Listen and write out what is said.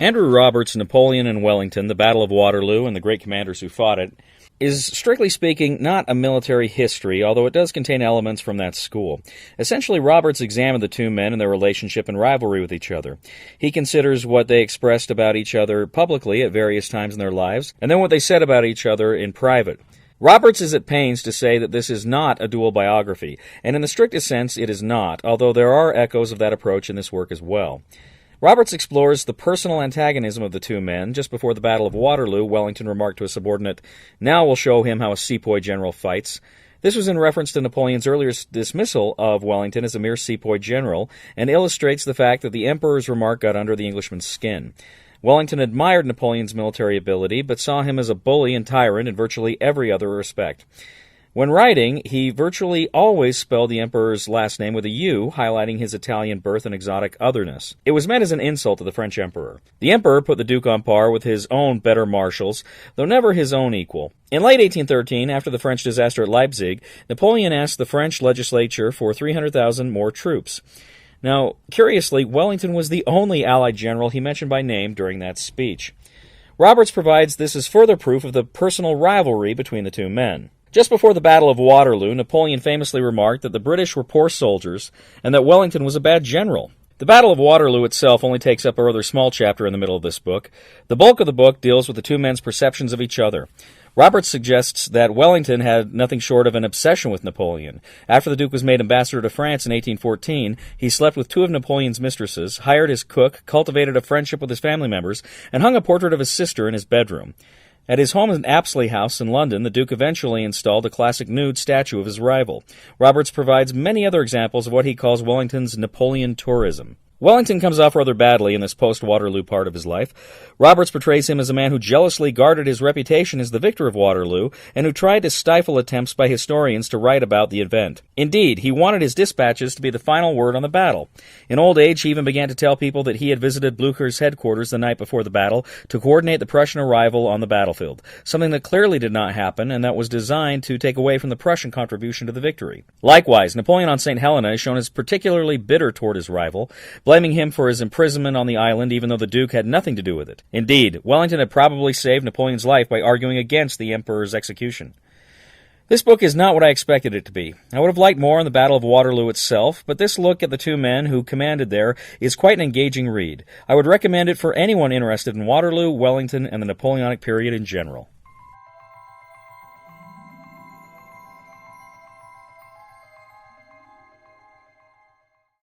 Andrew Roberts' Napoleon and Wellington, the Battle of Waterloo, and the great commanders who fought it, is, strictly speaking, not a military history, although it does contain elements from that school. Essentially, Roberts examined the two men and their relationship and rivalry with each other. He considers what they expressed about each other publicly at various times in their lives, and then what they said about each other in private. Roberts is at pains to say that this is not a dual biography, and in the strictest sense it is not, although there are echoes of that approach in this work as well. Roberts explores the personal antagonism of the two men. Just before the Battle of Waterloo, Wellington remarked to a subordinate, "Now we'll show him how a sepoy general fights." This was in reference to Napoleon's earlier dismissal of Wellington as a mere sepoy general, and illustrates the fact that the Emperor's remark got under the Englishman's skin. Wellington admired Napoleon's military ability, but saw him as a bully and tyrant in virtually every other respect. When writing, he virtually always spelled the Emperor's last name with a U, highlighting his Italian birth and exotic otherness. It was meant as an insult to the French Emperor. The Emperor put the Duke on par with his own better marshals, though never his own equal. In late 1813, after the French disaster at Leipzig, Napoleon asked the French legislature for 300,000 more troops. Now, curiously, Wellington was the only Allied general he mentioned by name during that speech. Roberts provides this as further proof of the personal rivalry between the two men. Just before the Battle of Waterloo, Napoleon famously remarked that the British were poor soldiers and that Wellington was a bad general. The Battle of Waterloo itself only takes up a rather small chapter in the middle of this book. The bulk of the book deals with the two men's perceptions of each other. Roberts suggests that Wellington had nothing short of an obsession with Napoleon. After the Duke was made ambassador to France in 1814, he slept with two of Napoleon's mistresses, hired his cook, cultivated a friendship with his family members, and hung a portrait of his sister in his bedroom. At his home in Apsley House in London, the Duke eventually installed a classic nude statue of his rival. Roberts provides many other examples of what he calls Wellington's Napoleon tourism. Wellington comes off rather badly in this post-Waterloo part of his life. Roberts portrays him as a man who jealously guarded his reputation as the victor of Waterloo, and who tried to stifle attempts by historians to write about the event. Indeed, he wanted his dispatches to be the final word on the battle. In old age, he even began to tell people that he had visited Blücher's headquarters the night before the battle to coordinate the Prussian arrival on the battlefield, something that clearly did not happen and that was designed to take away from the Prussian contribution to the victory. Likewise, Napoleon on St. Helena is shown as particularly bitter toward his rival, blaming him for his imprisonment on the island even though the Duke had nothing to do with it. Indeed, Wellington had probably saved Napoleon's life by arguing against the Emperor's execution. This book is not what I expected it to be. I would have liked more on the Battle of Waterloo itself, but this look at the two men who commanded there is quite an engaging read. I would recommend it for anyone interested in Waterloo, Wellington, and the Napoleonic period in general.